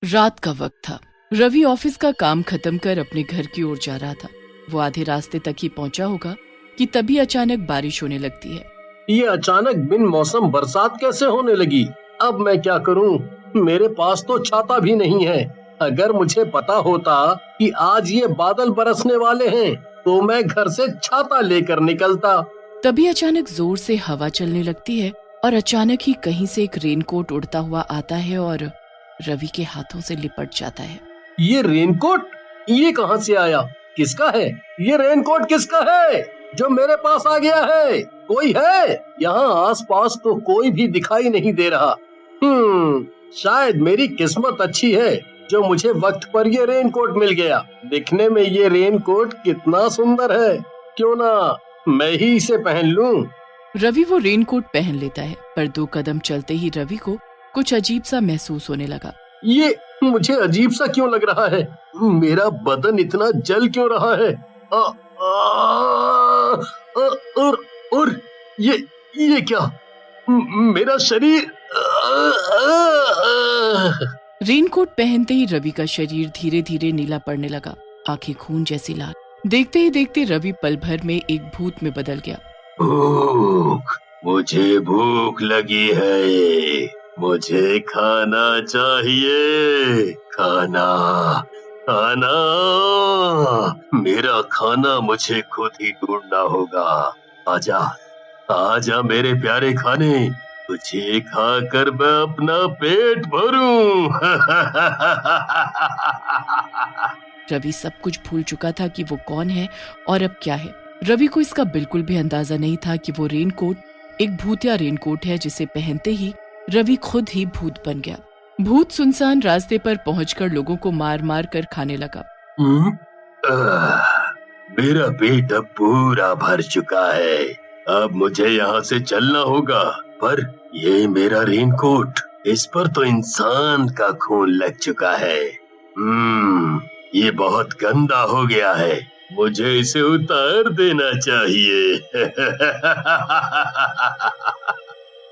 रात का वक्त था। रवि ऑफिस का काम खत्म कर अपने घर की ओर जा रहा था। वो आधे रास्ते तक ही पहुंचा होगा कि तभी अचानक बारिश होने लगती है। ये अचानक बिन मौसम बरसात कैसे होने लगी? अब मैं क्या करूं? मेरे पास तो छाता भी नहीं है। अगर मुझे पता होता कि आज ये बादल बरसने वाले हैं, तो मैं घर से छाता लेकर निकलता। तभी अचानक जोर से हवा चलने लगती है और अचानक ही कहीं से एक रेनकोट उड़ता हुआ आता है और रवि के हाथों से लिपट जाता है। ये रेनकोट? ये कहाँ से आया? किसका है? ये रेनकोट किसका है जो मेरे पास आ गया है? कोई है? यहाँ आसपास तो कोई भी दिखाई नहीं दे रहा। शायद मेरी किस्मत अच्छी है जो मुझे वक्त पर ये रेनकोट मिल गया। दिखने में ये रेनकोट कितना सुंदर है, क्यों ना मैं ही इसे पहन लूं। रवि वो रेनकोट पहन लेता है, पर 2 कदम चलते ही रवि को कुछ अजीब सा महसूस होने लगा। ये मुझे अजीब सा क्यों लग रहा है? मेरा बदन इतना जल क्यों रहा है? आ, आ, आ, और ये क्या? मेरा शरीर। रेनकोट पहनते ही रवि का शरीर धीरे धीरे नीला पड़ने लगा, आंखें खून जैसी लाल। देखते ही देखते रवि पल भर में एक भूत में बदल गया। भूख, मुझे भूख लगी है। मुझे खाना चाहिए। खाना, खाना। मेरा खाना मुझे खुद ही ढूंढना होगा। आजा, आजा मेरे प्यारे खाने। तुझे खाकर मैं अपना पेट भरूं। रवि सब कुछ भूल चुका था कि वो कौन है और अब क्या है। रवि को इसका बिल्कुल भी अंदाजा नहीं था कि वो रेनकोट एक भूतिया रेनकोट है जिसे पहनते ही रवि खुद ही भूत बन गया। भूत सुनसान रास्ते पर पहुंचकर लोगों को मार मार कर खाने लगा। मेरा पेट अब पूरा भर चुका है। अब मुझे यहाँ से चलना होगा। पर ये मेरा रेनकोट, इस पर तो इंसान का खून लग चुका है। ये बहुत गंदा हो गया है। मुझे इसे उतार देना चाहिए।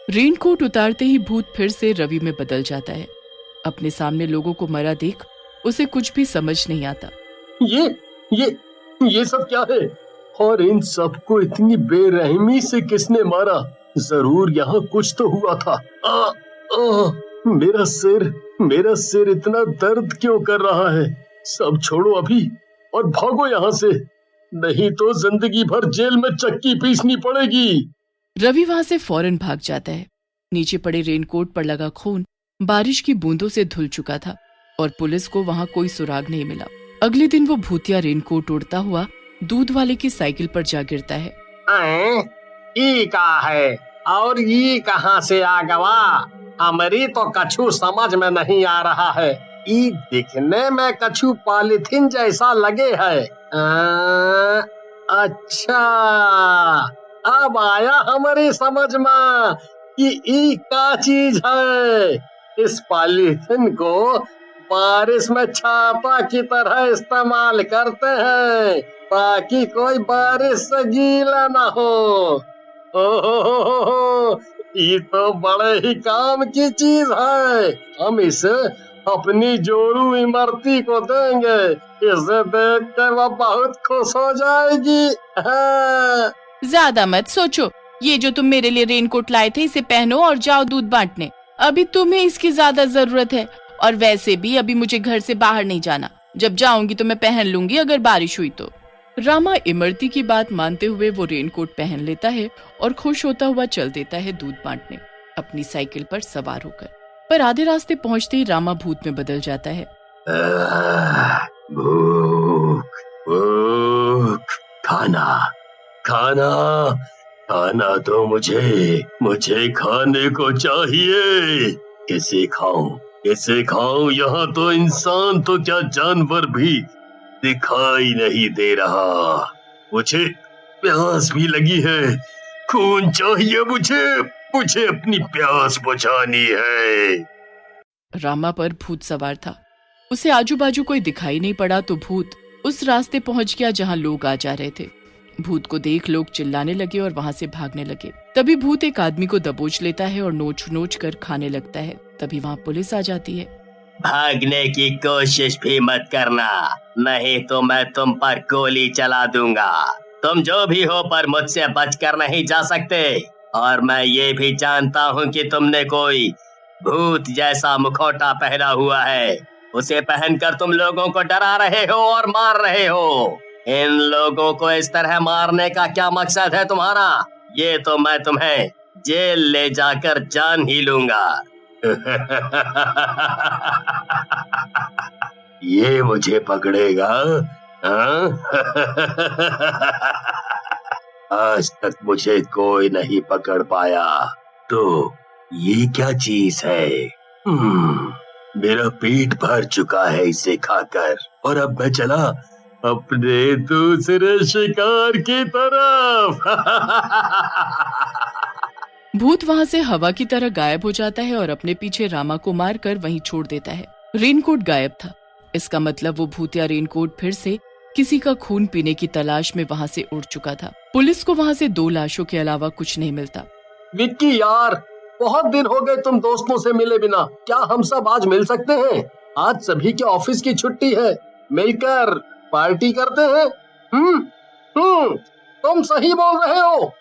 रेनकोट उतारते ही भूत फिर से रवि में बदल जाता है। अपने सामने लोगों को मरा देख उसे कुछ भी समझ नहीं आता। ये सब क्या है? और इन सबको इतनी बेरहमी से किसने मारा? जरूर यहाँ कुछ तो हुआ था। मेरा सिर इतना दर्द क्यों कर रहा है? सब छोड़ो अभी और भागो यहाँ से, नहीं तो जिंदगी भर जेल में चक्की पीसनी पड़ेगी। रवि वहां से फौरन भाग जाता है। नीचे पड़े रेनकोट पर लगा खून बारिश की बूंदों से धुल चुका था और पुलिस को वहां कोई सुराग नहीं मिला। अगले दिन वो भूतिया रेनकोट उड़ता हुआ दूध वाले की साइकिल पर जा गिरता है। ई का है और ये कहाँ से आ गवा? हमारी तो कछु समझ में नहीं आ रहा है। ई दिखने में कछु पॉलिथीन जैसा लगे है। अच्छा, अब आया हमारी समझ में कि ई का चीज है। इस पॉलिथीन को बारिश में छाता की तरह इस्तेमाल करते हैं ताकि कोई बारिश से गीला ना हो। ओहो, ये तो बड़े ही काम की चीज है। हम इसे अपनी जोरू इमरती को देंगे। इसे देख कर वो बहुत खुश हो जाएगी। ज्यादा मत सोचो, ये जो तुम मेरे लिए रेनकोट लाए थे इसे पहनो और जाओ दूध बांटने। अभी तुम्हें इसकी ज्यादा जरूरत है और वैसे भी अभी मुझे घर से बाहर नहीं जाना। जब जाऊंगी तो मैं पहन लूंगी अगर बारिश हुई तो। रामा इमरती की बात मानते हुए वो रेनकोट पहन लेता है और खुश होता हुआ चल देता है दूध बांटने, अपनी साइकिल पर सवार होकर। पर आधे रास्ते पहुंचते ही रामा भूत में बदल जाता है। भूख, भूख, खाना, खाना, खाना तो मुझे खाने को चाहिए। किसे खाऊं? यहाँ तो इंसान तो क्या जानवर भी दिखाई नहीं दे रहा। मुझे प्यास भी लगी है। खून चाहिए मुझे अपनी प्यास बुझानी है। रामा पर भूत सवार था। उसे आजू बाजू कोई दिखाई नहीं पड़ा तो भूत उस रास्ते पहुंच गया जहां लोग आ जा रहे थे। भूत को देख लोग चिल्लाने लगे और वहां से भागने लगे। तभी भूत एक आदमी को दबोच लेता है और नोच नोच कर खाने लगता है। तभी वहां पुलिस आ जाती है। भागने की कोशिश भी मत करना, नहीं तो मैं तुम पर गोली चला दूंगा। तुम जो भी हो पर मुझसे बचकर नहीं जा सकते। और मैं ये भी जानता हूँ कि तुमने कोई भूत जैसा मुखौटा पहना हुआ है। उसे पहनकर तुम लोगों को डरा रहे हो और मार रहे हो। इन लोगों को इस तरह मारने का क्या मकसद है तुम्हारा? ये तो मैं तुम्हें जेल ले जाकर जान ही लूंगा। ये मुझे पकड़ेगा? हाँ? आज तक मुझे कोई नहीं पकड़ पाया। तो ये क्या चीज है? मेरा पेट भर चुका है इसे खाकर, और अब मैं चला अपने दूसरे शिकार की तरफ। भूत वहाँ से हवा की तरह गायब हो जाता है और अपने पीछे रामा को मारकर वहीं छोड़ देता है। रेनकोट गायब था। इसका मतलब वो भूतिया रेनकोट फिर से किसी का खून पीने की तलाश में वहाँ से उड़ चुका था। पुलिस को वहाँ से 2 लाशों के अलावा कुछ नहीं मिलता। विक्की यार, बहुत दिन हो गए तुम दोस्तों से मिले बिना। क्या हम सब आज मिल सकते हैं? आज सभी के ऑफिस की छुट्टी है, मिलकर पार्टी करते हैं। तुम सही बोल रहे हो।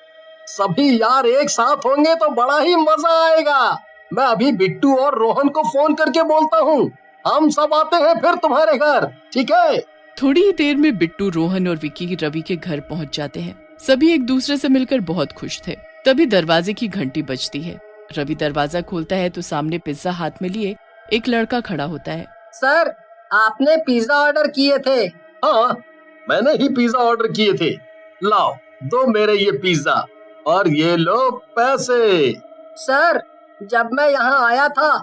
सभी यार एक साथ होंगे तो बड़ा ही मजा आएगा। मैं अभी बिट्टू और रोहन को फोन करके बोलता हूँ। हम सब आते हैं फिर तुम्हारे घर, ठीक है? थोड़ी ही देर में बिट्टू, रोहन और विक्की रवि के घर पहुंच जाते हैं। सभी एक दूसरे से मिलकर बहुत खुश थे। तभी दरवाजे की घंटी बजती है। रवि दरवाजा खोलता है तो सामने पिज्जा हाथ में लिए एक लड़का खड़ा होता है। सर, आपने पिज्जा ऑर्डर किए थे? हाँ, मैंने ही पिज्जा ऑर्डर किए थे। लाओ, दो मेरे ये पिज्जा और ये लो पैसे। सर, जब मैं यहाँ आया था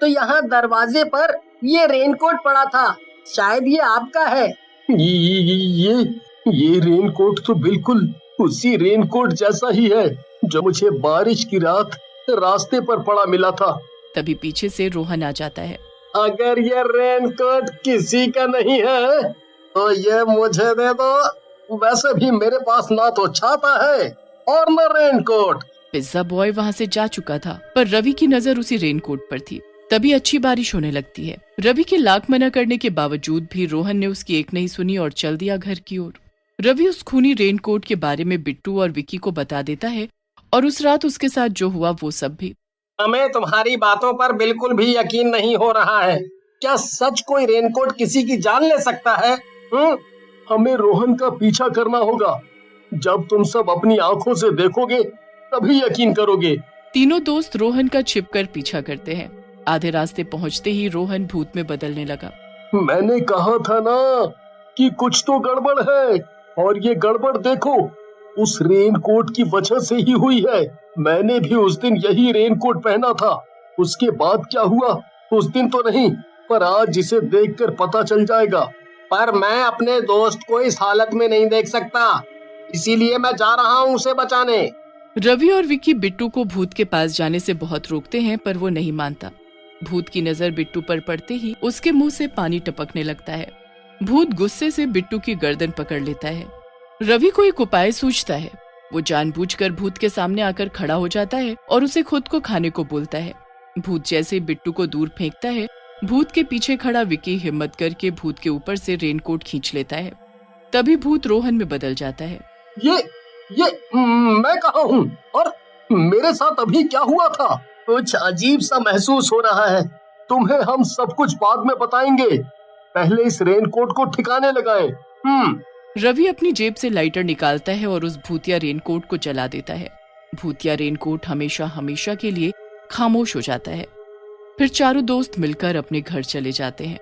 तो यहाँ दरवाजे पर ये रेनकोट पड़ा था। शायद ये आपका है। ये रेनकोट तो बिल्कुल उसी रेनकोट जैसा ही है जो मुझे बारिश की रात रास्ते पर पड़ा मिला था। तभी पीछे से रोहन आ जाता है। अगर ये रेनकोट किसी का नहीं है तो ये मुझे दे दो। वैसे भी मेरे पास ना तो छाता है और न रेनकोट। पिज्जा बॉय वहाँ से जा चुका था, पर रवि की नजर उसी रेनकोट पर थी। तभी अच्छी बारिश होने लगती है। रवि के लाख मना करने के बावजूद भी रोहन ने उसकी एक नहीं सुनी और चल दिया घर की ओर। रवि उस खूनी रेनकोट के बारे में बिट्टू और विक्की को बता देता है और उस रात उसके साथ जो हुआ वो सब भी। हमें तुम्हारी बातों पर बिल्कुल भी यकीन नहीं हो रहा है। क्या सच कोई रेनकोट किसी की जान ले सकता है? हमें रोहन का पीछा करना होगा। जब तुम सब अपनी आंखों से देखोगे तभी यकीन करोगे। तीनों दोस्त रोहन का छिपकर पीछा करते हैं। आधे रास्ते पहुंचते ही रोहन भूत में बदलने लगा। मैंने कहा था ना कि कुछ तो गड़बड़ है, और ये गड़बड़ देखो, उस रेनकोट की वजह से ही हुई है। मैंने भी उस दिन यही रेनकोट पहना था। उसके बाद क्या हुआ उस दिन तो नहीं, पर आज इसे देखकर पता चल जाएगा। पर मैं अपने दोस्त को इस हालत में नहीं देख सकता, इसीलिए मैं जा रहा हूँ उसे बचाने। रवि और विक्की बिट्टू को भूत के पास जाने से बहुत रोकते हैं, पर वो नहीं मानता। भूत की नजर बिट्टू पर पड़ते ही उसके मुंह से पानी टपकने लगता है। भूत गुस्से से बिट्टू की गर्दन पकड़ लेता है। रवि को एक उपाय सूझता है। वो जानबूझकर भूत के सामने आकर खड़ा हो जाता है और उसे खुद को खाने को बोलता है। भूत जैसे बिट्टू को दूर फेंकता है, भूत के पीछे खड़ा विक्की हिम्मत करके भूत के ऊपर से रेनकोट खींच लेता है। तभी भूत रोहन में बदल जाता है। ये मैं कहाँ हूँ और मेरे साथ अभी क्या हुआ था? कुछ अजीब सा महसूस हो रहा है। तुम्हें हम सब कुछ बाद में बताएंगे, पहले इस रेनकोट को ठिकाने लगाएं। रवि अपनी जेब से लाइटर निकालता है और उस भूतिया रेनकोट को जला देता है। भूतिया रेनकोट हमेशा हमेशा के लिए खामोश हो जाता है। फिर चारों दोस्त मिलकर अपने घर चले जाते हैं।